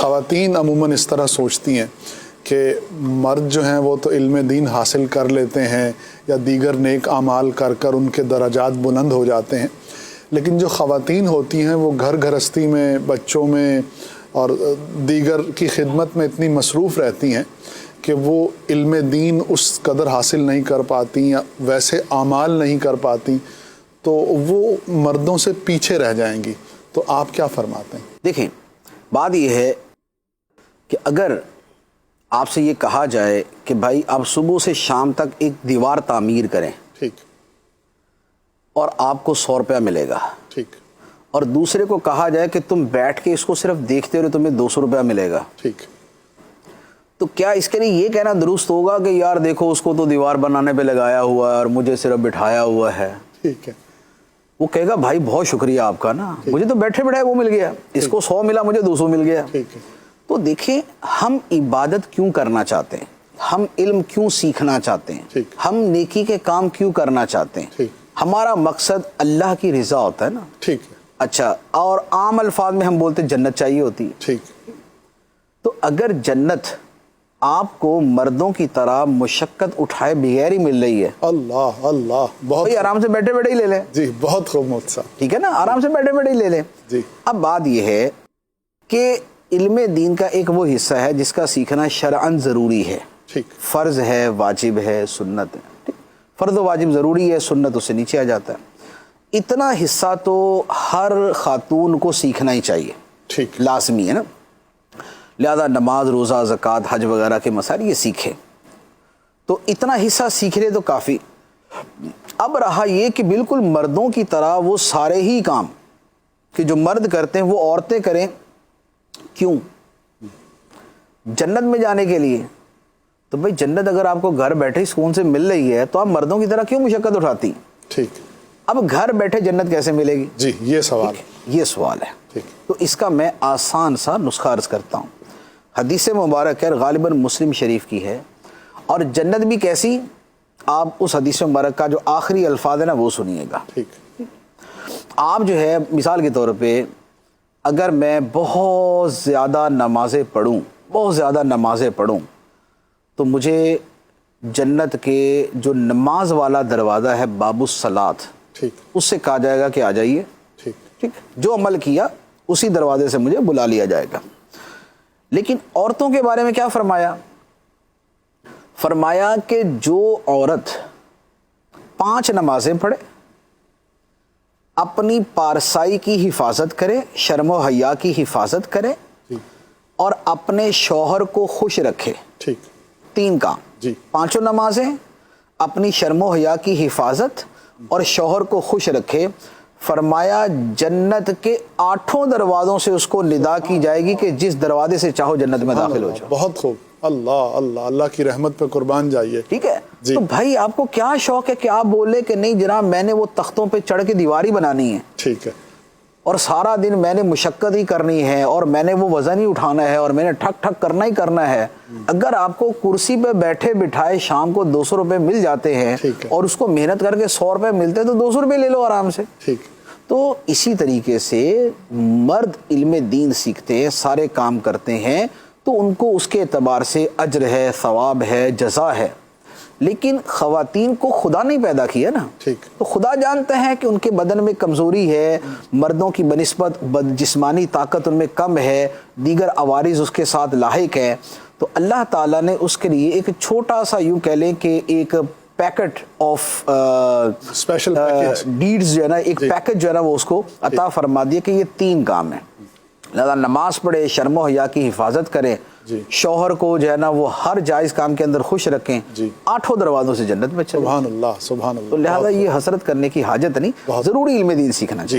خواتین عموماً اس طرح سوچتی ہیں کہ مرد جو ہیں وہ تو علم دین حاصل کر لیتے ہیں یا دیگر نیک اعمال کر کر ان کے درجات بلند ہو جاتے ہیں، لیکن جو خواتین ہوتی ہیں وہ گھر گھرستی میں، بچوں میں اور دیگر کی خدمت میں اتنی مصروف رہتی ہیں کہ وہ علم دین اس قدر حاصل نہیں کر پاتی یا ویسے اعمال نہیں کر پاتی، تو وہ مردوں سے پیچھے رہ جائیں گی۔ تو آپ کیا فرماتے ہیں؟ دیکھیں، بات یہ ہے کہ اگر آپ سے یہ کہا جائے کہ بھائی آپ صبح سے شام تک ایک دیوار تعمیر کریں، ٹھیک، اور آپ کو 100 روپیہ ملے گا، ٹھیک، اور دوسرے کو کہا جائے کہ تم بیٹھ کے اس کو صرف دیکھتے رہو تمہیں 200 روپیہ ملے گا، ٹھیک، تو کیا اس کے لیے یہ کہنا درست ہوگا کہ یار دیکھو اس کو تو دیوار بنانے پہ لگایا ہوا ہے اور مجھے صرف بٹھایا ہوا ہے؟ ٹھیک ہے، وہ کہے گا بھائی بہت شکریہ آپ کا نا، مجھے تو بیٹھے بیٹھائے وہ مل گیا، اس کو 100 ملا مجھے 200 مل گیا۔ ٹھیک ہے، تو دیکھیں، ہم عبادت کیوں کرنا چاہتے ہیں، ہم علم کیوں سیکھنا چاہتے ہیں، ٹھیک، ہم نیکی کے کام کیوں کرنا چاہتے ہیں؟ ٹھیک، ہمارا مقصد اللہ کی رضا ہوتا ہے نا۔ ٹھیک ہے، اچھا، اور عام الفاظ میں ہم بولتے ہیں جنت چاہیے ہوتی ہے۔ ٹھیک، تو اگر جنت آپ کو مردوں کی طرح مشقت اٹھائے بغیر ہی مل رہی ہے، اللہ اللہ، بہت بھائی آرام سے بیٹھے بیٹھے ہی لے لیں، جی، بہت خوب مفتی صاحب، ٹھیک ہے نا، آرام سے بیٹھے بیٹھے ہی لے لیں۔ جی، اب بات یہ ہے کہ علم دین کا ایک وہ حصہ ہے جس کا سیکھنا شرعاً ضروری ہے، ٹھیک، فرض ہے، واجب ہے، سنت ہے، ٹھیک؟ فرض و واجب ضروری ہے، سنت اس سے نیچے آ جاتا ہے۔ اتنا حصہ تو ہر خاتون کو سیکھنا ہی چاہیے، ٹھیک، لازمی ہے نا، لہذا نماز، روزہ، زکوٰۃ، حج وغیرہ کے مسائل یہ سیکھے، تو اتنا حصہ سیکھ لے تو کافی۔ اب رہا یہ کہ بالکل مردوں کی طرح وہ سارے ہی کام کہ جو مرد کرتے ہیں وہ عورتیں کریں، کیوں؟ جنت میں جانے کے لیے۔ تو بھئی جنت اگر آپ کو گھر بیٹھے سکون سے مل رہی ہے تو آپ مردوں کی طرح کیوں مشقت اٹھاتی؟ ٹھیک، اب گھر بیٹھے جنت کیسے ملے گی؟ جی، یہ سوال، یہ سوال ہے۔ ٹھیک، تو اس کا میں آسان سا نسخہ عرض کرتا ہوں۔ حدیث مبارک ہے، غالباً مسلم شریف کی ہے، اور جنت بھی کیسی، آپ اس حدیث مبارک کا جو آخری الفاظ ہے نا وہ سنیے گا۔ ٹھیک، آپ جو ہے مثال کے طور پہ اگر میں بہت زیادہ نمازیں پڑھوں تو مجھے جنت کے جو نماز والا دروازہ ہے باب الصلاۃ، ٹھیک، اس سے کہا جائے گا کہ آ جائیے، ٹھیک، ٹھیک، جو عمل کیا اسی دروازے سے مجھے بلا لیا جائے گا۔ لیکن عورتوں کے بارے میں کیا فرمایا؟ فرمایا کہ جو عورت 5 نمازیں پڑھے، اپنی پارسائی کی حفاظت کرے، شرم و حیا کی حفاظت کرے، جی، اور اپنے شوہر کو خوش رکھے، ٹھیک، 3 کام، جی، 5 نمازیں، اپنی شرم و حیا کی حفاظت اور شوہر کو خوش رکھے، فرمایا جنت کے 8 دروازوں سے اس کو ندا کی جائے گی کہ جس دروازے سے چاہو جنت میں داخل ہو جاؤ۔ بہت خوب، اللہ اللہ، اللہ کی رحمت پہ قربان جائیے۔ ٹھیک ہے، جی، تو بھائی آپ کو کیا شوق ہے کہ آپ بولے کہ نہیں جناب میں نے وہ تختوں پہ چڑھ کے دیواری بنانی ہے ٹھیک ہے، اور سارا دن میں نے مشقت ہی کرنی ہے اور میں نے وہ وزن ہی اٹھانا ہے اور میں نے ٹھک ٹھک کرنا ہی کرنا ہے۔ اگر آپ کو کرسی پہ بیٹھے بٹھائے شام کو 200 روپے مل جاتے ہیں ٹھیک ہے، اور اس کو محنت کر کے 100 روپے ملتے تو 200 روپے لے لو آرام سے۔ ٹھیک، تو اسی طریقے سے مرد علم دین سیکھتے ہیں، سارے کام کرتے ہیں، تو ان کو اس کے اعتبار سے اجر ہے، ثواب ہے، جزا ہے۔ لیکن خواتین کو خدا نہیں پیدا کیا نا، ٹھیک، تو خدا جانتے ہیں کہ ان کے بدن میں کمزوری ہے، مردوں کی بنسبت جسمانی طاقت ان میں کم ہے، دیگر عوارض اس کے ساتھ لاحق ہے، تو اللہ تعالیٰ نے اس کے لیے ایک چھوٹا سا یوں کہہ لیں کہ ایک پیکٹ آف اسپیشل پیکج، ڈیڈز جو ہے نا، ایک پیکج جو ہے نا وہ اس کو عطا فرما دیا کہ یہ 3 کام ہیں، لہذا نماز پڑھے، شرم و حیا کی حفاظت کریں، جی، شوہر کو جو ہے نا وہ ہر جائز کام کے اندر خوش رکھیں، جی، 8 دروازوں سے جنت میں چلیں۔ سبحان اللہ، سبحان اللہ، تو لہذا یہ حسرت کرنے کی حاجت نہیں، ضروری علم دین سیکھنا چاہیے۔